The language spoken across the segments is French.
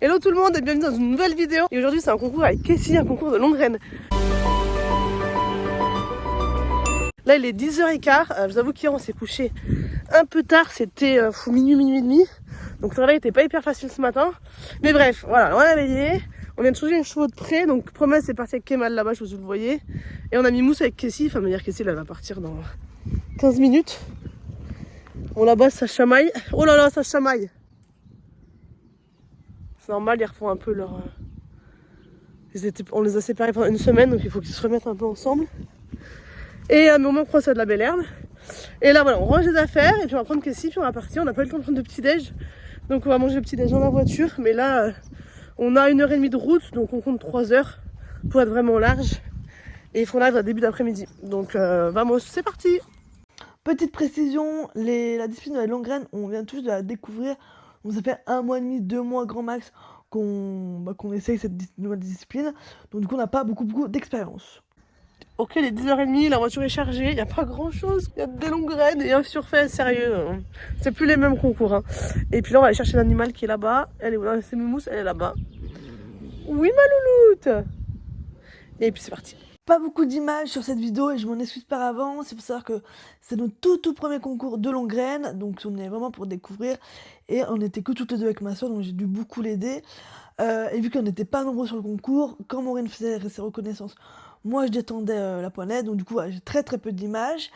Hello tout le monde et bienvenue dans une nouvelle vidéo. Et aujourd'hui c'est un concours avec Kessie, un concours de longue graine. Là il est 10h15, je vous avoue qu'hier on s'est couché un peu tard, c'était minuit et demi. Donc le réveil était pas hyper facile ce matin. Mais bref, voilà, on est réveillé. On vient de changer les chevaux de près, donc promesse c'est parti avec Kemal là-bas, je sais pas si vous le voyez. Et on a mis Mousse avec Kessie, enfin me dire Kessie là, elle va partir dans 15 minutes. Bon là-bas ça chamaille, oh là là ça chamaille. C'est normal, ils refont un peu leur... On les a séparés pendant une semaine, donc il faut qu'ils se remettent un peu ensemble. Et à un moment, on croise à de la belle herbe. Et là, voilà, on range les affaires, et puis on va prendre Kessie, puis on va partir. On n'a pas eu le temps de prendre de petit-déj, donc on va manger le petit-déj dans la voiture. Mais là, on a 1h30 de route, donc on compte 3 heures pour être vraiment large. Et il faut qu'on arrive à début d'après-midi. Donc, vamos, c'est parti! Petite précision, la discipline de la longue graine, on vient tous de la découvrir. Donc ça fait 1 mois et demi, 2 mois grand max qu'on essaye cette nouvelle discipline. Donc du coup on n'a pas beaucoup d'expérience. Ok, il est 10h30, la voiture est chargée, il n'y a pas grand chose, il y a des longues graines et un surfait sérieux. C'est plus les mêmes concours. Hein. Et puis là on va aller chercher l'animal qui est là-bas. Elle est où? C'est Mimousse, elle est là-bas. Oui ma louloute! Et puis c'est parti. Pas beaucoup d'images sur cette vidéo et je m'en excuse par avance. Il faut savoir que c'est notre tout premier concours de longue graine, donc on est vraiment pour découvrir. Et on était que toutes les deux avec ma soeur, donc j'ai dû beaucoup l'aider. Et vu qu'on n'était pas nombreux sur le concours, quand Maureen faisait ses reconnaissances, moi je détendais la poignette, donc du coup j'ai très peu d'images.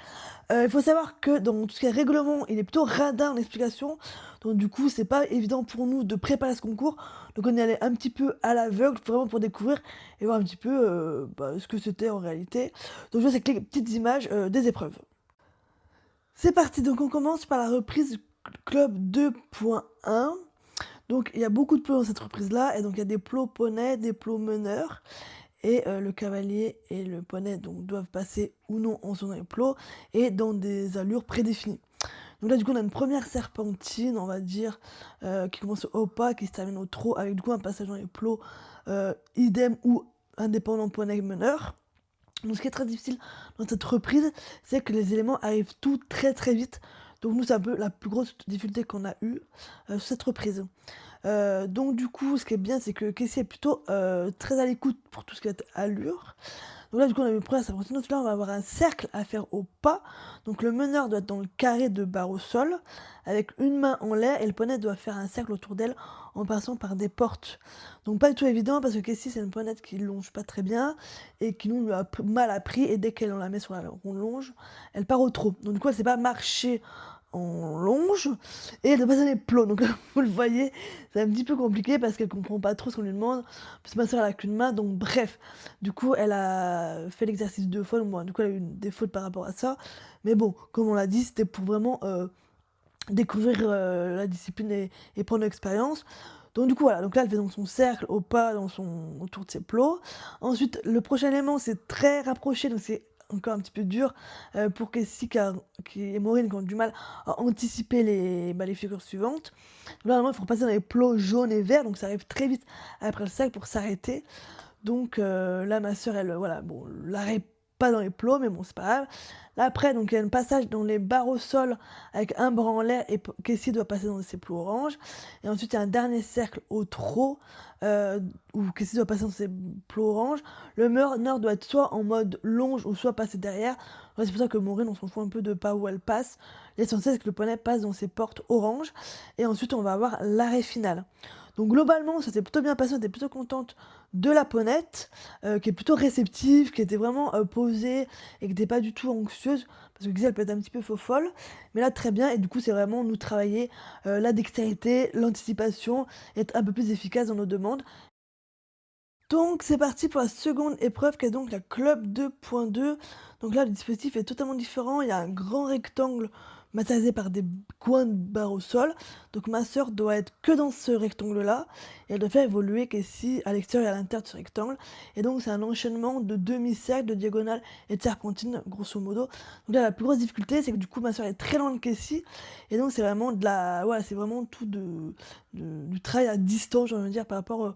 Il faut savoir que dans tout ce qui est règlement, il est plutôt radin en explication, donc du coup c'est pas évident pour nous de préparer ce concours, donc on y allait un petit peu à l'aveugle, vraiment pour découvrir et voir un petit peu ce que c'était en réalité. Donc je vois c'est les petites images des épreuves. C'est parti, donc on commence par la reprise du club 2.1. Donc il y a beaucoup de plots dans cette reprise-là, et donc il y a des plots poney, des plots meneurs, et le cavalier et le poney donc, doivent passer ou non en zone dans les plots, et dans des allures prédéfinies. Donc là du coup on a une première serpentine, on va dire, qui commence au pas, qui se termine au trot, avec du coup un passage dans les plots, idem ou indépendant poney meneur. Donc ce qui est très difficile dans cette reprise, c'est que les éléments arrivent tout très vite. Donc nous c'est un peu la plus grosse difficulté qu'on a eue sur cette reprise. Donc du coup ce qui est bien c'est que Kessie est plutôt très à l'écoute pour tout ce qui est allure. Donc là du coup on a eu une première serpentine, donc là on va avoir un cercle à faire au pas. Donc le meneur doit être dans le carré de barre au sol, avec une main en l'air, et le poney doit faire un cercle autour d'elle en passant par des portes. Donc pas du tout évident parce que Kessie c'est une ponette qui longe pas très bien et qui nous lui a mal appris, et dès qu'elle la met sur la longe, elle part au trot. Donc du coup elle sait pas marcher en longe et elle doit passer les plots. Donc vous le voyez, c'est un petit peu compliqué parce qu'elle comprend pas trop ce qu'on lui demande. Parce que ma soeur elle a qu'une main, donc bref. Du coup elle a fait l'exercice 2 fois, donc bon, du coup elle a eu des fautes par rapport à ça. Mais bon, comme on l'a dit, c'était pour vraiment découvrir la discipline et prendre l'expérience. Donc du coup voilà, donc là elle fait dans son cercle au pas autour de ses plots. Ensuite le prochain élément c'est très rapproché, donc c'est encore un petit peu dur pour Kessie et Maureen qui ont du mal à anticiper les figures suivantes. Donc là normalement il faut passer dans les plots jaunes et verts, donc ça arrive très vite après le cercle pour s'arrêter. Donc là ma soeur elle voilà, bon, l'arrête pas dans les plots, mais bon c'est pas grave. Là après donc il y a un passage dans les barres au sol avec un bras en l'air, et Kessie doit passer dans ses plots orange. Et ensuite il y a un dernier cercle au trot où Kessie doit passer dans ses plots orange. Le meneur doit être soit en mode longe ou soit passer derrière. Ouais, c'est pour ça que Maureen on s'en fout un peu de pas où elle passe. L'essentiel c'est que le poney passe dans ses portes orange, et ensuite on va avoir l'arrêt final. Donc globalement ça s'est plutôt bien passé, on était plutôt contente de la ponette, qui est plutôt réceptive, qui était vraiment posée et qui n'était pas du tout anxieuse, parce que Kessie elle peut être un petit peu faux folle, mais là très bien. Et du coup c'est vraiment nous travailler la dextérité, l'anticipation, être un peu plus efficace dans nos demandes. Donc c'est parti pour la seconde épreuve, qui est donc la club 2.2. Donc là le dispositif est totalement différent, il y a un grand rectangle matérialisé par des coins de barre au sol. Donc ma soeur doit être que dans ce rectangle là, et elle doit faire évoluer Kessie à l'extérieur et à l'intérieur de ce rectangle. Et donc c'est un enchaînement de demi-cercles, de diagonales et de serpentines grosso modo. Donc là la plus grosse difficulté c'est que du coup ma soeur est très loin de Kessie, et donc c'est vraiment c'est vraiment tout du travail à distance, j'ai envie de dire, par rapport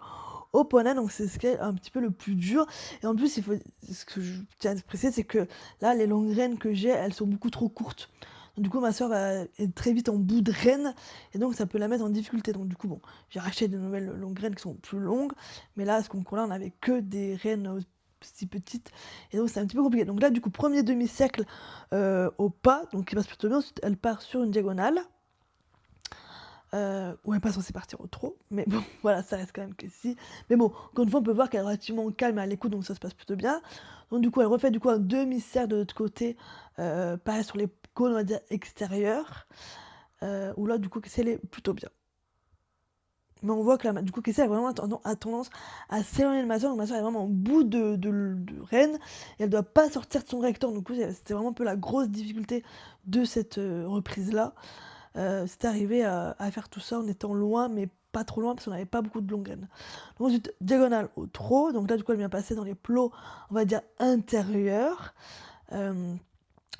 au poney. Donc c'est ce qui est un petit peu le plus dur. Et en plus ce que je tiens à préciser c'est que là les longues graines que j'ai elles sont beaucoup trop courtes. Du coup, ma soeur est très vite en bout de reine et donc ça peut la mettre en difficulté. Donc du coup, bon, j'ai racheté de nouvelles longues graines qui sont plus longues, mais là, à ce concours-là, on avait que des reines si petites et donc c'est un petit peu compliqué. Donc là, du coup, premier demi-cercle au pas, donc il passe plutôt bien. Ensuite, elle part sur une diagonale. Où elle n'est pas censée partir au trot, mais bon, voilà, ça reste quand même que si. Mais bon, encore une fois, on peut voir qu'elle est relativement calme à l'écoute, donc ça se passe plutôt bien. Donc du coup, elle refait du coup un demi-cercle de l'autre côté, pareil sur les cônes, on va dire, extérieurs, où là, du coup, Kessie, elle est plutôt bien. Mais on voit que là, du coup, Kessie a vraiment tendance à s'éloigner de ma soeur, donc ma soeur est vraiment au bout de reine, et elle doit pas sortir de son rectangle, du coup, c'était vraiment un peu la grosse difficulté de cette reprise-là. C'est arrivé à faire tout ça en étant loin, mais pas trop loin parce qu'on n'avait pas beaucoup de longues graines. Donc ensuite, diagonale au trot. Donc là, du coup, elle vient passer dans les plots, on va dire intérieurs.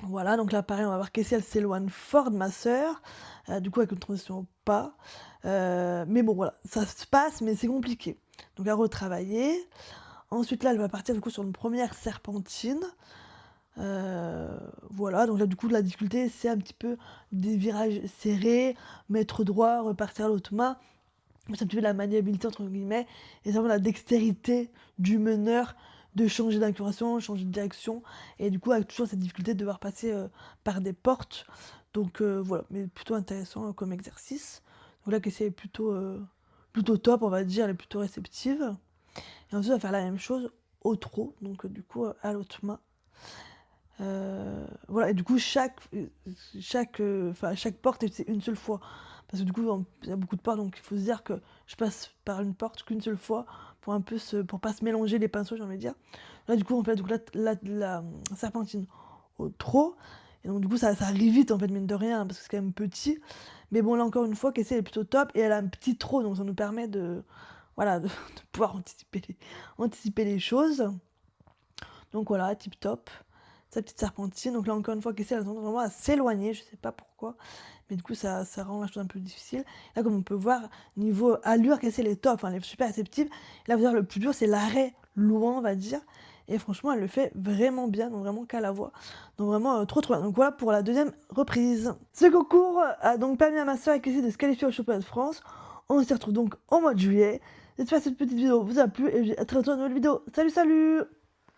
Voilà, donc là, pareil, on va voir qu'Essie, elle s'éloigne fort de ma sœur. Du coup, avec une transition au pas. Mais bon, voilà, ça se passe, mais c'est compliqué. Donc à retravailler. Ensuite, là, elle va partir du coup sur une première serpentine. Voilà, donc là du coup la difficulté c'est un petit peu des virages serrés, mettre droit, repartir à l'autre main, c'est un petit peu la maniabilité entre guillemets, et c'est vraiment la dextérité du meneur de changer d'inclinaison, changer de direction, et du coup avec toujours cette difficulté de devoir passer par des portes, donc voilà, mais plutôt intéressant comme exercice. Donc là Kessie est plutôt top, on va dire, elle est plutôt réceptive, et ensuite on va faire la même chose au trot, donc du coup à l'autre main. Voilà, et du coup, chaque porte, c'est une seule fois. Parce que du coup, il y a beaucoup de portes, donc il faut se dire que je passe par une porte qu'une seule fois pour un peu pour pas se mélanger les pinceaux, j'ai envie de dire. Là, du coup, on fait donc la serpentine au trot. Et donc, du coup, ça arrive vite, en fait, mine de rien, parce que c'est quand même petit. Mais bon, là, encore une fois, Kessie, elle est plutôt top. Et elle a un petit trot, donc ça nous permet voilà, de pouvoir anticiper les choses. Donc voilà, tip top. Sa petite serpentine. Donc là, encore une fois, Kessie, elle a tendance vraiment à s'éloigner. Je sais pas pourquoi. Mais du coup, ça rend la chose un peu difficile. Là, comme on peut voir, niveau allure, Kessie, elle est top. Hein, elle est super réceptive. Là, vous dire, le plus dur, c'est l'arrêt loin, on va dire. Et franchement, elle le fait vraiment bien. Donc vraiment qu'à la voix. Donc vraiment, trop trop bien. Donc voilà pour la deuxième reprise. Ce concours a donc permis à ma soeur et Kessie de se qualifier au championnat de France. On se retrouve donc au mois de juillet. J'espère que cette petite vidéo vous a plu. Et je vous dis à très bientôt dans une nouvelle vidéo. Salut, salut!